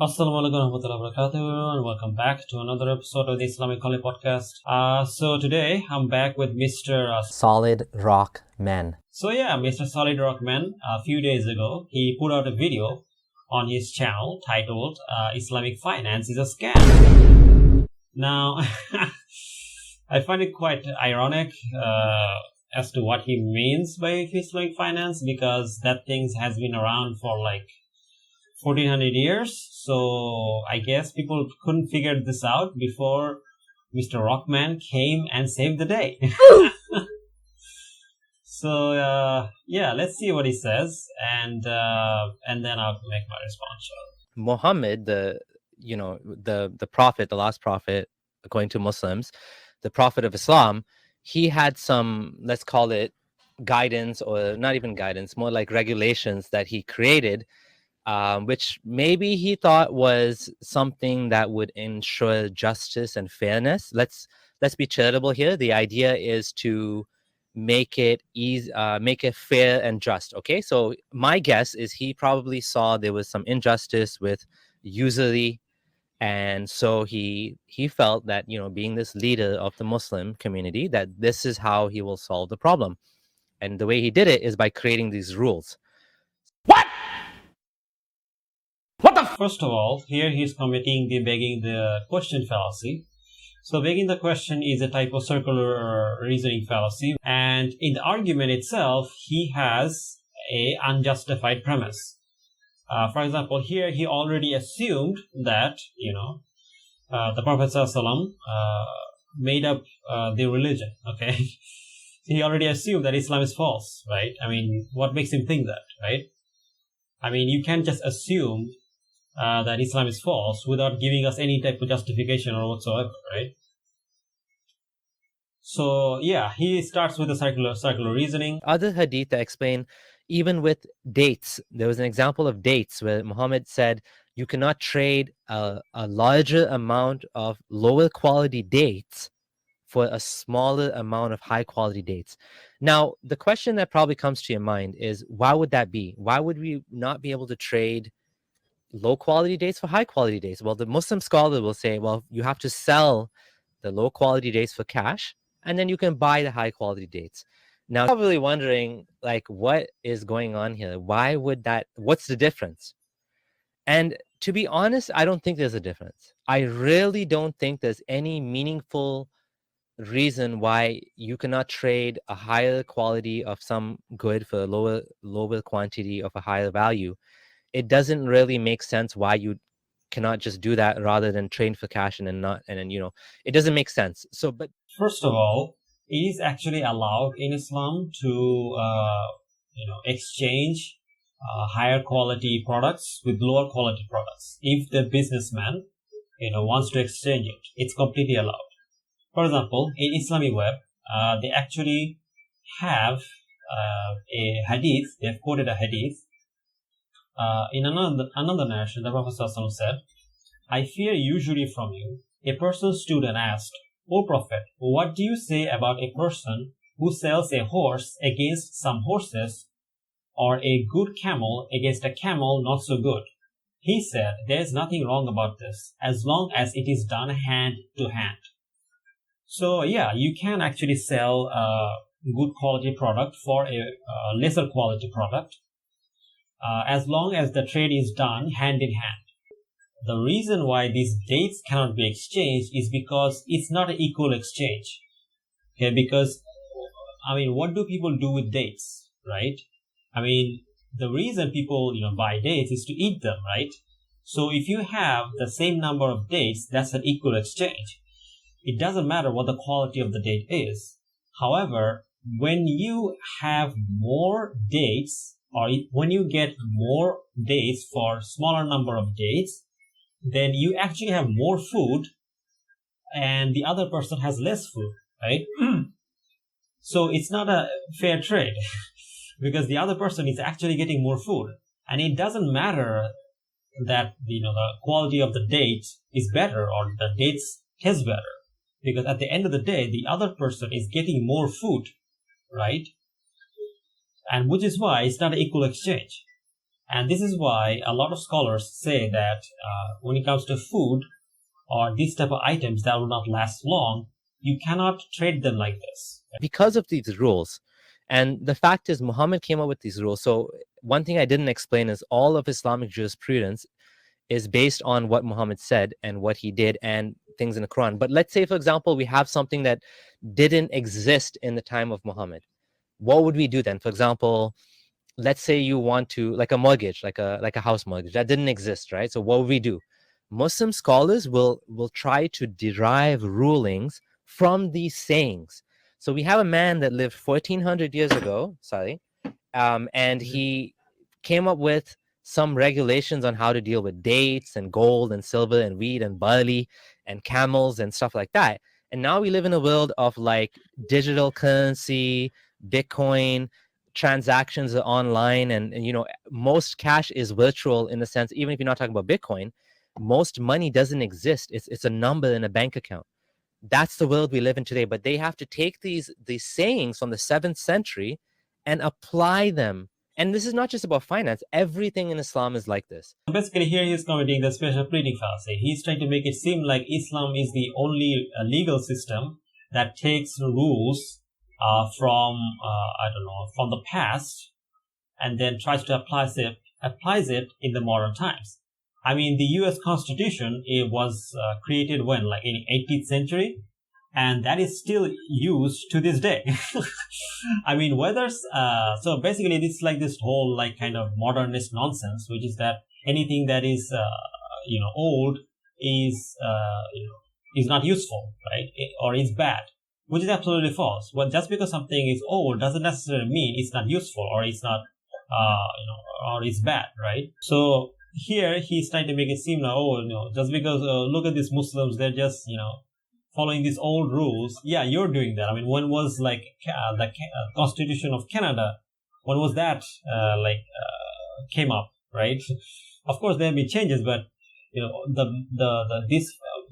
Assalamu alaikum warahmatullahi wabarakatuh, and welcome back to another episode of the Islamic College podcast. So today I'm back with Mr. Solid Rock Men. Mr. Solid Rock Man, a few days ago, he put out a video on his channel titled Islamic Finance is a Scam. Now, I find it quite ironic as to what he means by Islamic finance, because that thing has been around for like 1400 years. So I guess people couldn't figure this out before Mr. Rockman came and saved the day. So let's see what he says, and then I'll make my response. Muhammad, the prophet, the last prophet, according to Muslims, the prophet of Islam, he had some, let's call it guidance, or not even guidance, more like regulations that he created, which maybe he thought was something that would ensure justice and fairness. Let's be charitable here. The idea is to make it easy, make it fair and just. Okay, so my guess is he probably saw there was some injustice with usury, and so he felt that, being this leader of the Muslim community, that this is how he will solve the problem. And the way he did it is by creating these rules. First of all, here he's committing the begging the question fallacy. So begging the question is a type of circular reasoning fallacy, and in the argument itself, he has a unjustified premise. For example, here he already assumed that the Prophet ﷺ made up the religion. Okay, he already assumed that Islam is false, right? I mean, what makes him think that, right? I mean, you can't just assume that Islam is false without giving us any type of justification or whatsoever, right? So yeah, he starts with the circular reasoning. Other hadith that explain, even with dates, there was an example of dates where Muhammad said you cannot trade a larger amount of lower quality dates for a smaller amount of high quality dates. Now, the question that probably comes to your mind is, why would that be? Why would we not be able to trade low quality dates for high quality dates? Well, the Muslim scholar will say, well, you have to sell the low quality dates for cash, and then you can buy the high quality dates. Now, you're probably wondering, like, what is going on here? Why would that? What's the difference? And to be honest, I don't think there's a difference. I really don't think there's any meaningful reason why you cannot trade a higher quality of some good for a lower quantity of a higher value. It doesn't really make sense why you cannot just do that rather than trade for cash and then it doesn't make sense. So, but first of all, it is actually allowed in Islam to exchange higher quality products with lower quality products. If the businessman wants to exchange it, it's completely allowed. For example, in Islamic web, they actually have a hadith. They've quoted a hadith. In another narration, the Prophet ﷺ said, "I fear usury from you." A person stood and asked, "O Prophet, what do you say about a person who sells a horse against some horses, or a good camel against a camel not so good?" He said, "There is nothing wrong about this, as long as it is done hand to hand." So yeah, you can actually sell a good quality product for a lesser quality product, as long as the trade is done hand in hand. The reason why these dates cannot be exchanged is because it's not an equal exchange. Okay, because I mean, what do people do with dates, right? I mean, the reason people buy dates is to eat them, right? So if you have the same number of dates, that's an equal exchange. It doesn't matter what the quality of the date is. However, when you have more dates, or when you get more dates for smaller number of dates, then you actually have more food and the other person has less food, right? So it's not a fair trade because the other person is actually getting more food, and it doesn't matter that the quality of the date is better or the dates taste better, because at the end of the day, the other person is getting more food, right? And which is why it's not an equal exchange. And this is why a lot of scholars say that when it comes to food or these type of items that will not last long, you cannot trade them like this. Because of these rules. And the fact is, Muhammad came up with these rules. So one thing I didn't explain is all of Islamic jurisprudence is based on what Muhammad said and what he did and things in the Quran. But let's say, for example, we have something that didn't exist in the time of Muhammad. What would we do then? For example, let's say you want to, like a mortgage, like a house mortgage that didn't exist, right? So what would we do? Muslim scholars will try to derive rulings from these sayings. So we have a man that lived 1400 years ago, and he came up with some regulations on how to deal with dates and gold and silver and wheat and barley and camels and stuff like that. And now we live in a world of like digital currency, Bitcoin, transactions are online, and you know, most cash is virtual in the sense, even if you're not talking about Bitcoin, most money doesn't exist. It's a number in a bank account. That's the world we live in today. But they have to take these sayings from the 7th century and apply them. And this is not just about finance. Everything in Islam is like this. Basically, here he's committing the special pleading fallacy. He's trying to make it seem like Islam is the only legal system that takes rules from from the past, and then tries to applies it in the modern times. I mean, the U.S. Constitution, it was created when, like in 18th century, and that is still used to this day. I mean, so basically this is like this whole like kind of modernist nonsense, which is that anything that is old is is not useful, right? Or is bad, which is absolutely false. Well, just because something is old doesn't necessarily mean it's not useful or it's not or it's bad, right? So here he's trying to make it seem like, just because look at these Muslims, they're just following these old rules. Yeah, you're doing that. I mean, when was like the Constitution of Canada? When was that came up, right? Of course, there have been changes, but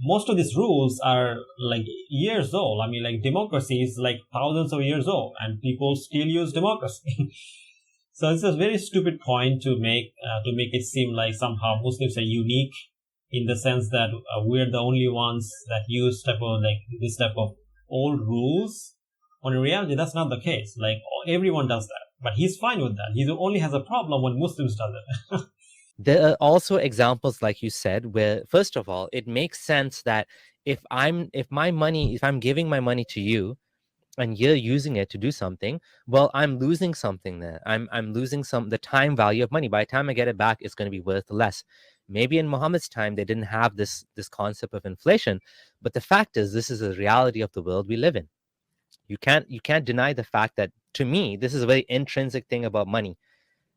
most of these rules are like years old. I mean, like democracy is like thousands of years old, and people still use democracy. So it's a very stupid point to make it seem like somehow Muslims are unique in the sense that we're the only ones that use this type of old rules. When in reality, that's not the case. Like everyone does that, but he's fine with that. He only has a problem when Muslims does it. There are also examples, like you said, where first of all, it makes sense that if I'm giving my money to you and you're using it to do something, well, I'm losing something there. I'm losing the time value of money. By the time I get it back, it's going to be worth less. Maybe in Muhammad's time, they didn't have this concept of inflation, but the fact is, this is a reality of the world we live in. You can't deny the fact that, to me, this is a very intrinsic thing about money.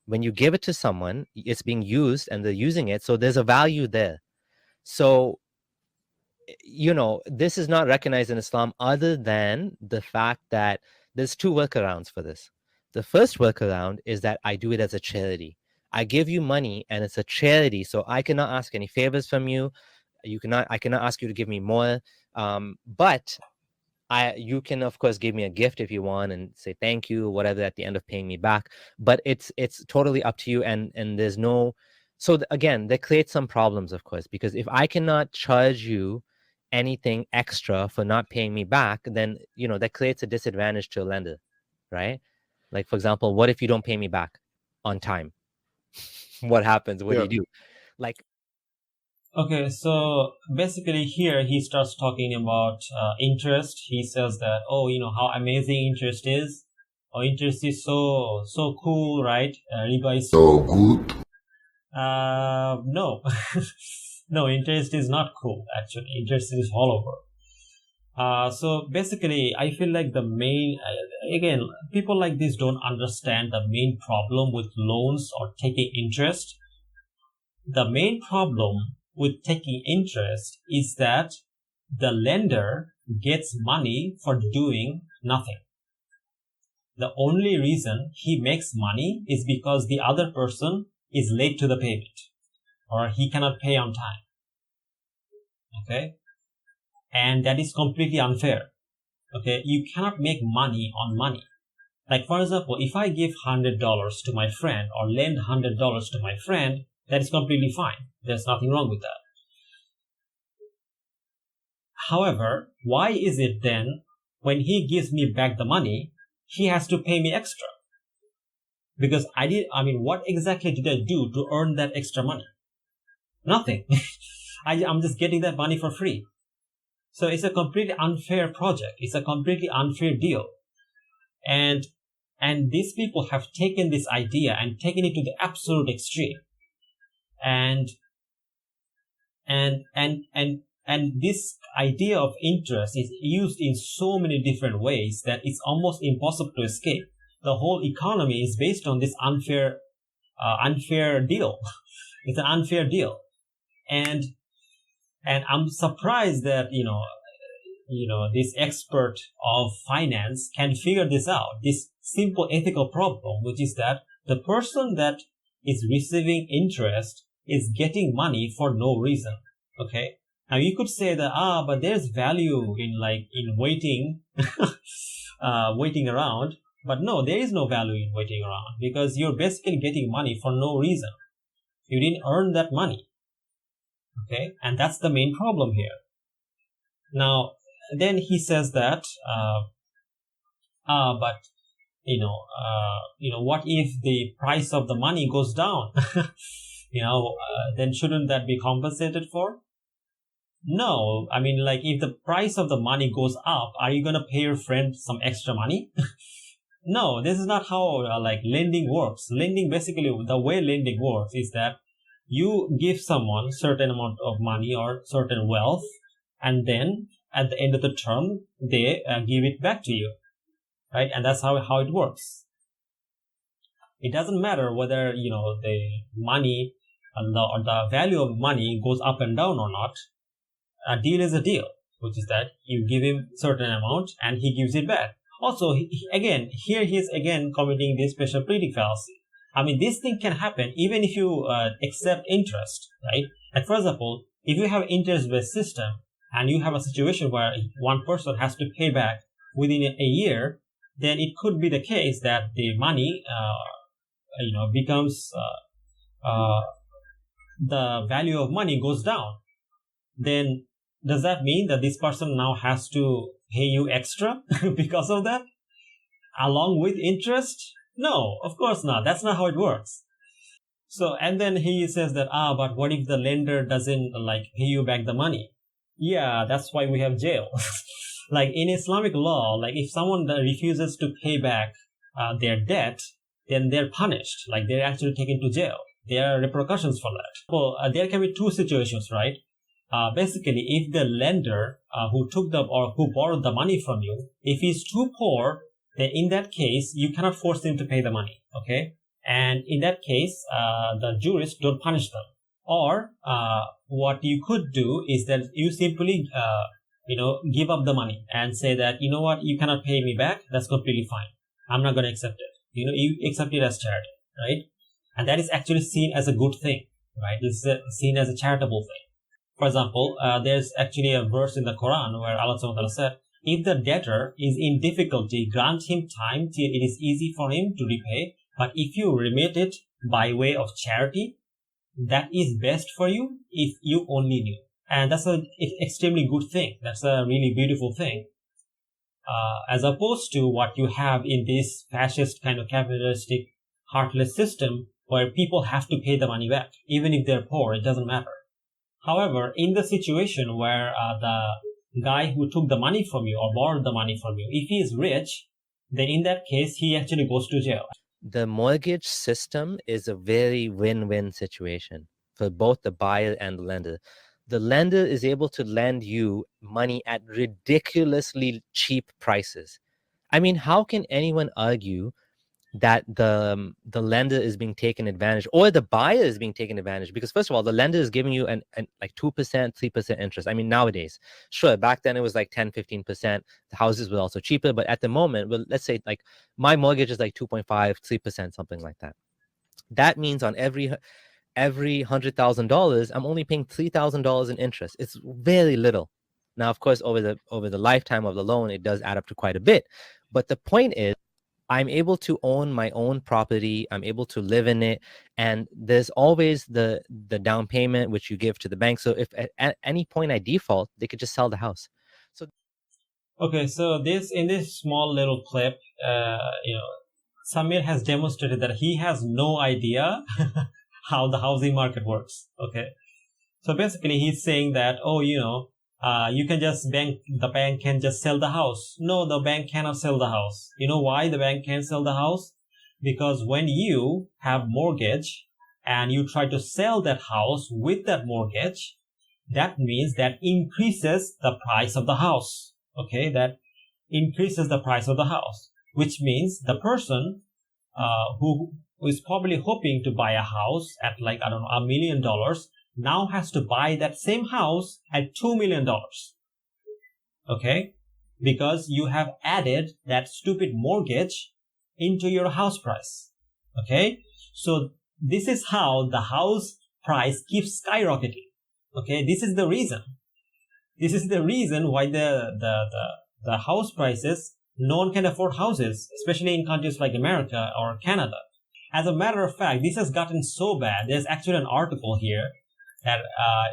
When you give it to someone, it's being used and they're using it, so there's a value there. So, this is not recognized in Islam other than the fact that there's two workarounds for this. The first workaround is that I do it as a charity. I give you money and it's a charity, so I cannot ask any favors from you. I cannot ask you to give me more. But you can, of course, give me a gift if you want and say thank you, whatever, at the end of paying me back. But it's totally up to you, and there's no. So again, that creates some problems, of course, because if I cannot charge you anything extra for not paying me back, then that creates a disadvantage to a lender, right? Like, for example, what if you don't pay me back on time? What happens? What do you do? Like, okay, so basically here he starts talking about interest. He says that, how amazing interest is. Oh, interest is so cool, right? Riba is so good. No. No, interest is not cool, actually. Interest is all over. So basically, I feel like the main, again, people like this don't understand the main problem with loans or taking interest. The main problem with taking interest is that the lender gets money for doing nothing. The only reason he makes money is because the other person is late to the payment or he cannot pay on time. Okay? And that is completely unfair. Okay? You cannot make money on money. Like, for example, if I give $100 to my friend or lend $100 to my friend, that is completely fine. There's nothing wrong with that. However, why is it then when he gives me back the money, he has to pay me extra? Because what exactly did I do to earn that extra money? Nothing. I'm just getting that money for free. So it's a completely unfair project. It's a completely unfair deal. And these people have taken this idea and taken it to the absolute extreme. And this idea of interest is used in so many different ways that it's almost impossible to escape. The whole economy is based on this unfair deal. It's an unfair deal. And I'm surprised that, this expert of finance can figure this out, this simple ethical problem, which is that the person that is receiving interest is getting money for no reason. Okay. Now you could say that, but there's value in waiting, waiting around. But no, there is no value in waiting around because you're basically getting money for no reason. You didn't earn that money. Okay. And that's the main problem here. Now, then he says that, but what if the price of the money goes down? Then shouldn't that be compensated for? No, if the price of the money goes up, are you gonna pay your friend some extra money? No, this is not how lending works. Lending, basically, the way lending works is that you give someone certain amount of money or certain wealth, and then at the end of the term, they give it back to you, right? And that's how it works. It doesn't matter whether, the money or the value of money goes up and down or not. A deal is a deal, which is that you give him certain amount and he gives it back. Also, he is again committing this special pleading fallacy. This thing can happen even if you accept interest, right? Like, for example, if you have interest-based system and you have a situation where one person has to pay back within a year, then it could be the case that the money, becomes the value of money goes down. Then does that mean that this person now has to pay you extra because of that, along with interest? No, of course not. That's not how it works. So, and then he says that, but what if the lender doesn't pay you back the money? Yeah, that's why we have jail. In Islamic law, if someone refuses to pay back their debt, then they're punished. They're actually taken to jail. There are repercussions for that. Well, there can be two situations, right? Basically, if the lender who borrowed the money from you, if he's too poor, then in that case, you cannot force him to pay the money. Okay? And in that case, the jurists don't punish them. Or what you could do is that you simply, give up the money and say that, you know what, you cannot pay me back. That's completely fine. I'm not going to accept it. You accept it as charity, right? And that is actually seen as a good thing, right? It's seen as a charitable thing. For example, there's actually a verse in the Quran where Allah subhanahu wa ta'ala said, if the debtor is in difficulty, grant him time till it is easy for him to repay. But if you remit it by way of charity, that is best for you if you only knew. And that's an extremely good thing. That's a really beautiful thing. As opposed to what you have in this fascist kind of capitalistic, heartless system where people have to pay the money back. Even if they're poor, it doesn't matter. However, in the situation where the guy who took the money from you or borrowed the money from you, if he is rich, then in that case, he actually goes to jail. The mortgage system is a very win-win situation for both the buyer and the lender. The lender is able to lend you money at ridiculously cheap prices. How can anyone argue that the lender is being taken advantage or the buyer is being taken advantage? Because first of all, the lender is giving you an 2%, 3% interest. Nowadays, sure, back then it was 10, 15%. The houses were also cheaper, but at the moment, well, let's say my mortgage is 2.5, 3%, something like that. That means on every $100,000, I'm only paying $3,000 in interest. It's very little. Now, of course, over the lifetime of the loan, it does add up to quite a bit. But the point is, I'm able to own my own property. I'm able to live in it, and there's always the down payment which you give to the bank. So if at any point I default, they could just sell the house. So Okay, so in this small little clip, Samir has demonstrated that he has no idea how the housing market works. Okay, so basically he's saying that, you can just the bank can just sell the house. No, the bank cannot sell the house. You know why the bank can't sell the house? Because when you have mortgage and you try to sell that house with that mortgage, that means that increases the price of the house. Okay, that increases the price of the house, which means the person who is probably hoping to buy a house at like, I don't know, $1 million now has to buy that same house at $2 million. Okay, because you have added that stupid mortgage into your house price. Okay, so this is how the house price keeps skyrocketing. Okay, this is the reason. This is the reason why the house prices, no one can afford houses, especially in countries like America or Canada. As a matter of fact, this has gotten so bad. There's actually an article here that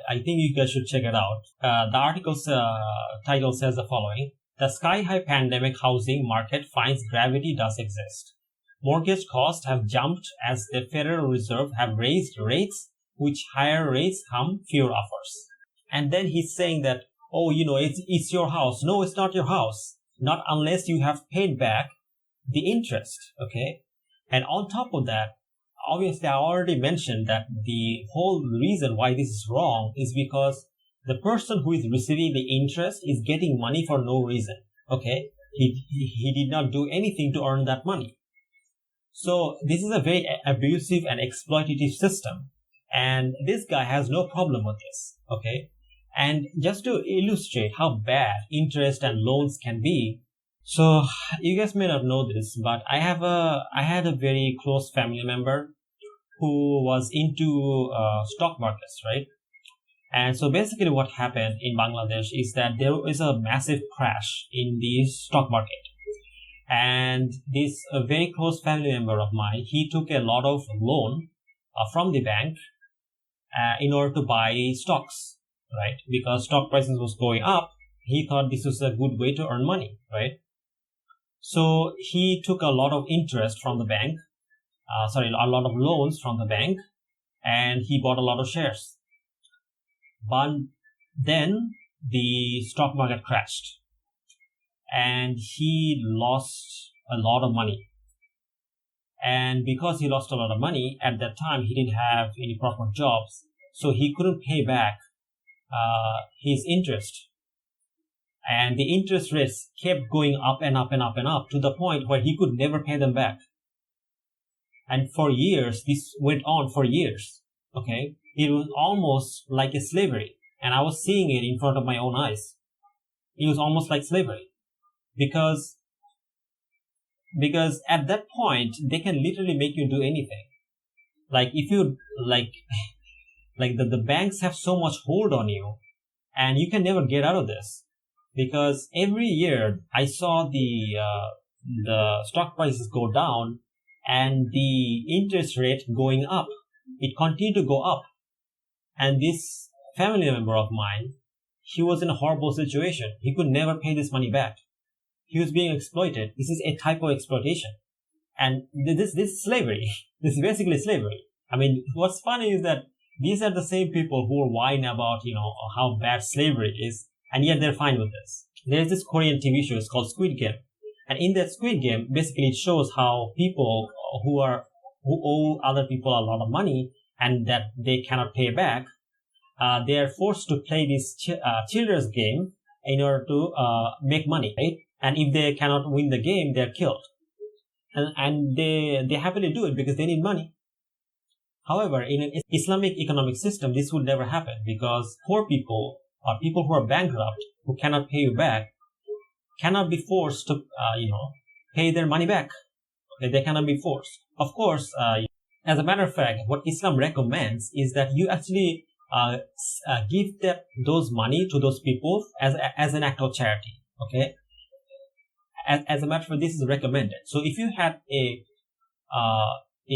I think you guys should check it out. The article's title says the following: the sky-high pandemic housing market finds gravity does exist. Mortgage costs have jumped as the Federal Reserve have raised rates, which higher rates come fewer offers. And then he's saying that, it's your house. No, it's not your house. Not unless you have paid back the interest. Okay. And on top of that, obviously I already mentioned that the whole reason why this is wrong is because the person who is receiving the interest is getting money for no reason. Okay. He did not do anything to earn that money. So this is a very abusive and exploitative system. And this guy has no problem with this. Okay. And just to illustrate how bad interest and loans can be, so you guys may not know this, but I had a very close family member who was into stock markets, right? And so basically what happened in Bangladesh is that there is a massive crash in the stock market. And this very close family member of mine, he took a lot of loan from the bank in order to buy stocks, right? Because stock prices was going up, he thought this was a good way to earn money, right? So he took a lot of interest from the bank, a lot of loans from the bank, and he bought a lot of shares. But then the stock market crashed and he lost a lot of money. And because he lost a lot of money, at that time he didn't have any proper jobs, so he couldn't pay back his interest. And the interest rates kept going up and up and up and up to the point where he could never pay them back. And for years, this went on for years. Okay. It was almost like a slavery. And I was seeing it in front of my own eyes. It was almost like slavery. Because at that point, they can literally make you do anything. Like if you, like the banks have so much hold on you and you can never get out of this. Because every year I saw the stock prices go down and the interest rate going up. It continued to go up. And this family member of mine, he was in a horrible situation. He could never pay this money back. He was being exploited. This is a type of exploitation. And this is slavery. This is basically slavery. I mean, what's funny is that these are the same people who whine about, how bad slavery is, and yet they're fine with this. There's this Korean TV show, it's called Squid Game. And in that Squid Game, basically it shows how people who owe other people a lot of money and that they cannot pay back, they are forced to play this children's game in order to make money, right? And if they cannot win the game, they're killed. And they happily do it because they need money. However, in an Islamic economic system, this would never happen because poor people or people who are bankrupt, who cannot pay you back, cannot be forced to, pay their money back. Okay, they cannot be forced. Of course, as a matter of fact, what Islam recommends is that you actually give those money to those people as an act of charity. Okay, as a matter of fact, this is recommended. So if you had a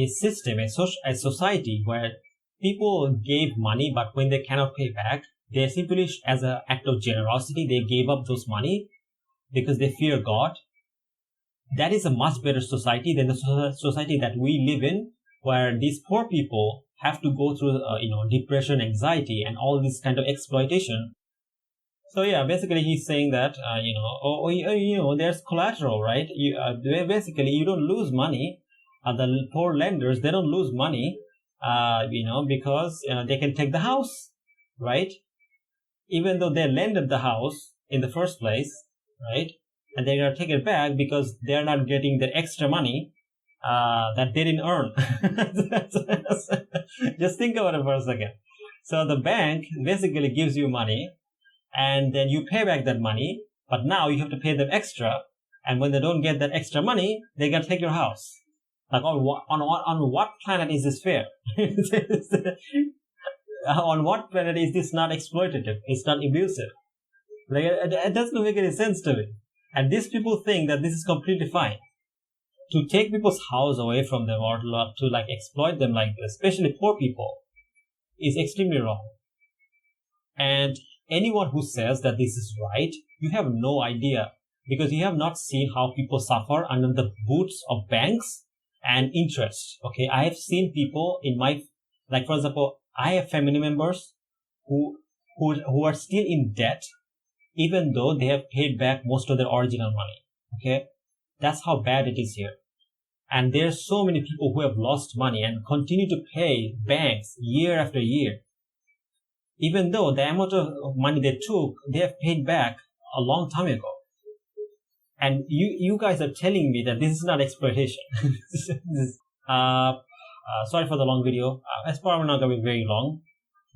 system, a society where people gave money, but when they cannot pay back, they simply, as an act of generosity, they gave up those money because they fear God. That is a much better society than the society that we live in, where these poor people have to go through, depression, anxiety, and all this kind of exploitation. So yeah, basically he's saying that, there's collateral, right? Basically you don't lose money. The poor lenders, they don't lose money, because they can take the house, right? Even though they lended the house in the first place, right? And they're going to take it back because they're not getting the extra money that they didn't earn. Just think about it for a second. So the bank basically gives you money, and then you pay back that money, but now you have to pay them extra. And when they don't get that extra money, they're going to take your house. Like, on what planet is this fair? On what planet is this not exploitative? It's not abusive. Like, it doesn't make any sense to me. And these people think that this is completely fine. To take people's house away from them or to like exploit them like this, especially poor people, is extremely wrong. And anyone who says that this is right, you have no idea, because you have not seen how people suffer under the boots of banks and interest. Okay, I have seen people in my, like for example, I have family members who are still in debt, even though they have paid back most of their original money. Okay, that's how bad it is here. And there's so many people who have lost money and continue to pay banks year after year, even though the amount of money they took, they have paid back a long time ago. And you guys are telling me that this is not exploitation. Sorry for the long video. It's probably not going to be very long.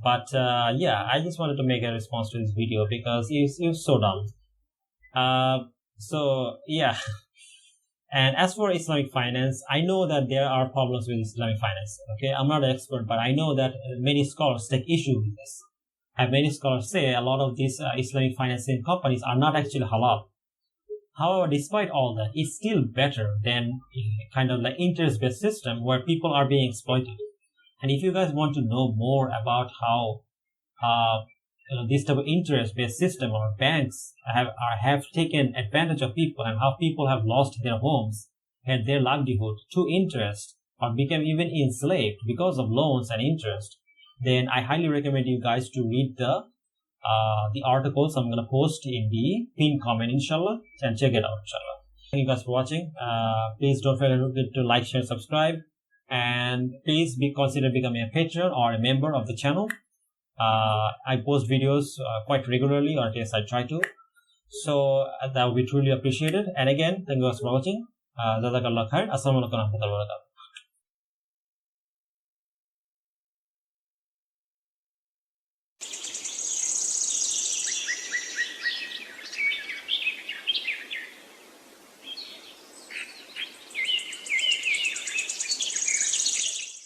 But yeah, I just wanted to make a response to this video because it was so dumb. So yeah. And as for Islamic finance, I know that there are problems with Islamic finance. Okay, I'm not an expert, but I know that many scholars take issue with this. And many scholars say a lot of these Islamic financing companies are not actually halal. However, despite all that, it's still better than kind of like interest-based system where people are being exploited. And if you guys want to know more about how this type of interest-based system or banks have taken advantage of people and how people have lost their homes and their livelihood to interest or become even enslaved because of loans and interest, then I highly recommend you guys to read the articles I'm going to post in the pinned comment, inshallah, and check it out, inshallah. Thank you guys for watching. Please don't forget to like, share, subscribe, and please consider becoming a patron or a member of the channel. I post videos quite regularly, or at least I try to. So that would be truly appreciated. And again, thank you guys for watching. Jazakallah khair. Assalamu alaikum warahmatullahi wabarakatuh.